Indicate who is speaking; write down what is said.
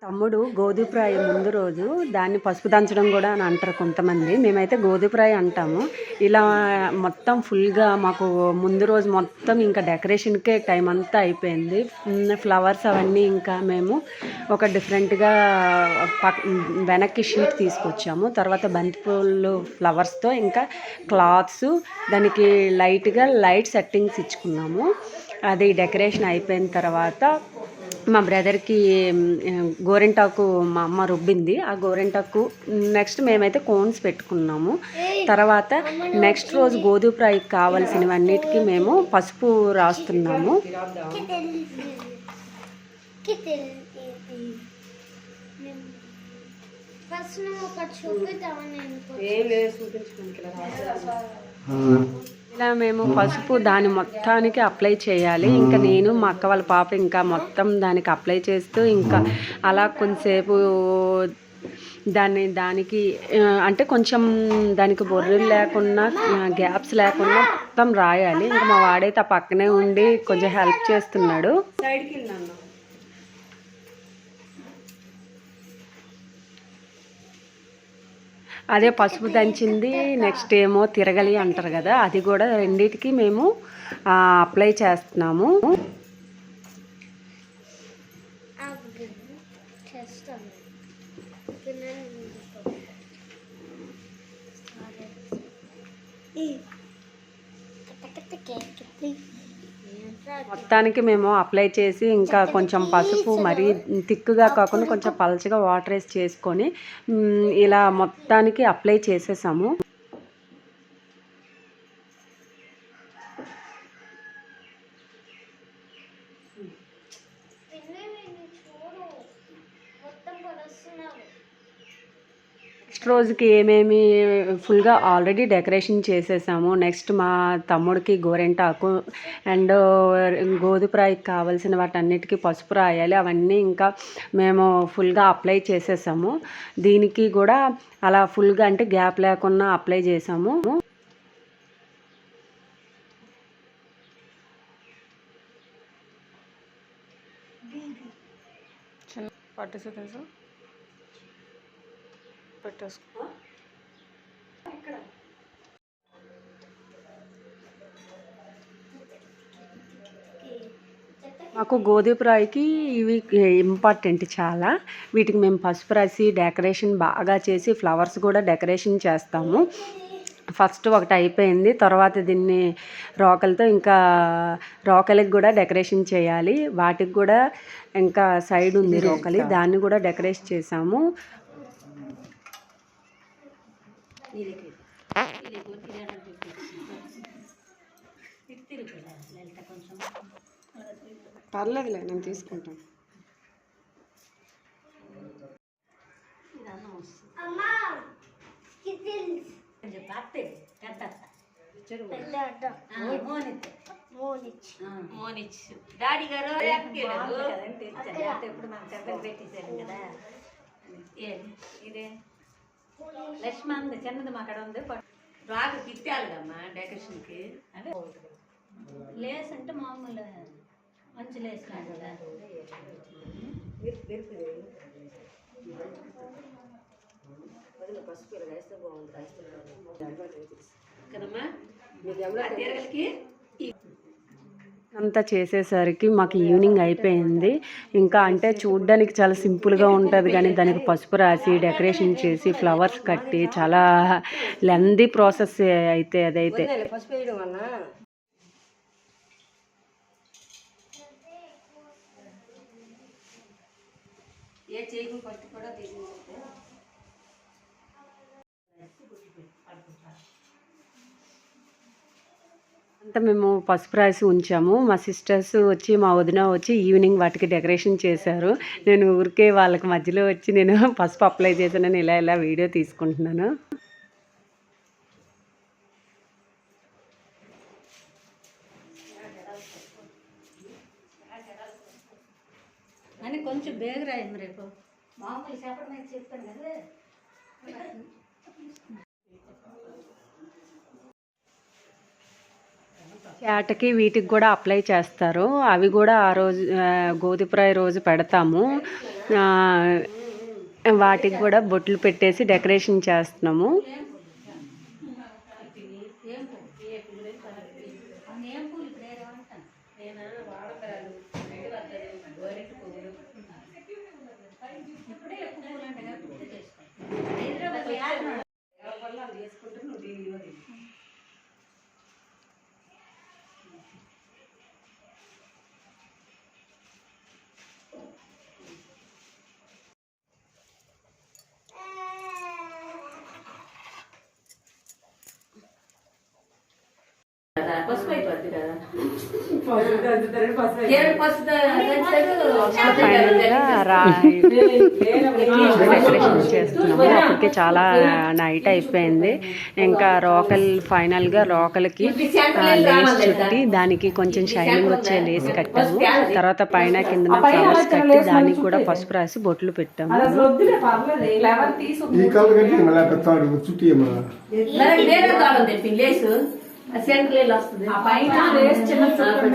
Speaker 1: తమ్ముడు గోధుమరాయి ముందు రోజు దాన్ని పసుపు దంచడం కూడా అని అంటారు కొంతమంది. మేమైతే గోధుమరాయి అంటాము. ఇలా మొత్తం ఫుల్గా మాకు ముందు రోజు మొత్తం ఇంకా డెకరేషన్కే టైం అంతా అయిపోయింది. ఫ్లవర్స్ అవన్నీ ఇంకా మేము ఒక డిఫరెంట్గా వెనక్కి షీట్ తీసుకొచ్చాము. తర్వాత బంతిపూలు ఫ్లవర్స్తో ఇంకా క్లాత్స్ దానికి లైట్గా లైట్ సెట్టింగ్స్ ఇచ్చుకున్నాము. అది డెకరేషన్ అయిపోయిన తర్వాత మా బ్రదర్కి గోరింటాకు మా అమ్మ రుబ్బింది. ఆ గోరింటాకు నెక్స్ట్ మేమైతే కోన్స్ పెట్టుకున్నాము. తర్వాత నెక్స్ట్ రోజు గోధుమరాయికి కావాల్సినవన్నిటికీ మేము పసుపు రాస్తున్నాము. ఇలా మేము పసుపు దాని మొత్తానికి అప్లై చేయాలి. ఇంకా నేను మా అక్క వాళ్ళ పాప ఇంకా మొత్తం దానికి అప్లై చేస్తూ ఇంకా అలా కొంతసేపు దానికి అంటే కొంచెం దానికి బొర్రెలు లేకుండా గ్యాప్స్ లేకుండా మొత్తం రాయాలి. ఇంకా మా వాడైతే ఆ పక్కనే ఉండి కొంచెం హెల్ప్ చేస్తున్నాడు. సైడ్కి వెళ్ళాను. అదే పసుపు దంచింది. నెక్స్ట్ ఏమో తిరగలి అంటారు కదా, అది కూడా రెండింటికి మేము అప్లై చేస్తున్నాము. మొత్తానికి మేము అప్లై చేసి ఇంకా కొంచెం పసుపు మరీ థిక్గా కాకుండా కొంచెం పలచగా వాటర్ వేసి చేసుకొని ఇలా మొత్తానికి అప్లై చేసేసాము. నెక్స్ట్ రోజుకి ఏమేమి ఫుల్గా ఆల్రెడీ డెకరేషన్ చేసేసాము. నెక్స్ట్ మా తమ్ముడికి గోరెంటాకు అండ్ గోధుమరాయికి కావాల్సిన వాటన్నిటికీ పసుపు రాయాలి. అవన్నీ ఇంకా మేము ఫుల్గా అప్లై చేసేసాము. దీనికి కూడా అలా ఫుల్గా అంటే గ్యాప్ లేకుండా అప్లై చేసాము. పట్టేసుకో పెట్టేసుకో. మాకు గోధుమరాయికి ఇవి ఇంపార్టెంట్ చాలా. వీటికి మేము పసుపు రాసి డెకరేషన్ బాగా చేసి ఫ్లవర్స్ కూడా డెకరేషన్ చేస్తాము. ఫస్ట్ ఒకటి అయిపోయింది. తర్వాత దీన్ని రోకలతో ఇంకా రోకలికి కూడా డెకరేషన్ చేయాలి. వాటికి కూడా ఇంకా సైడ్ ఉంది రోకలి, దాన్ని కూడా డెకరేట్ చేసాము. పర్లేదులే, నేను తీసుకుంటాను.
Speaker 2: డాడీ గారు ఎప్పుడు మనం చెప్పలు పెట్టేశారు కదా. ఇదే లక్ష్మీ ఉంది, చిన్నది మా అక్కడ ఉంది. రాకు తిట్టాలి కమ్మా డెకరేషన్కి. అదే లేస్ అంటే మామూలు మంచి లేస్ కాదు కదా. కదమ్మా తిరగలికి
Speaker 1: అంతా చేసేసరికి మాకు ఈవినింగ్ అయిపోయింది. ఇంకా అంటే చూడ్డానికి చాలా సింపుల్గా ఉంటుంది కానీ దానికి పసుపు రాసి డెకరేషన్ చేసి ఫ్లవర్స్ కట్టి చాలా లెందీ ప్రాసెస్ అయితే అదైతే. అంతా మేము పసుపు రాసి ఉంచాము. మా సిస్టర్స్ వచ్చి మా వదిన వచ్చి ఈవినింగ్ వాటికి డెకరేషన్ చేశారు. నేను ఊరికే వాళ్ళకి మధ్యలో వచ్చి నేను పసుపు అప్లై చేశానని ఇలా వీడియో తీసుకుంటున్నాను.
Speaker 2: అని కొంచెం బేగరాయింది రేపు మామూలు చెప్పడం చెప్తాను కదా.
Speaker 1: చేటకి వీటికి కూడా అప్లై చేస్తారు. అవి కూడా ఆ రోజు గోధుమరాయి రోజు పెడతాము. వాటికి కూడా బొట్లు పెట్టేసి డెకరేషన్ చేస్తున్నాము.
Speaker 2: పసుపు అయిపోద్ది కదా.
Speaker 1: ఫైనల్గా డెకరేషన్ చేస్తున్నాము. అప్పటికే చాలా నైట్ అయిపోయింది. ఇంకా ఫైనల్గా రోకలకి లేస్ చుట్టి దానికి కొంచెం షైనింగ్ వచ్చే లేస్ కట్టాము. తర్వాత పైన కింద ఫ్లవర్స్ కట్టి దానికి కూడా పసుపు రాసి బొట్లు పెట్టాము.
Speaker 2: లేసు సెంట్రల్ వస్తుంది.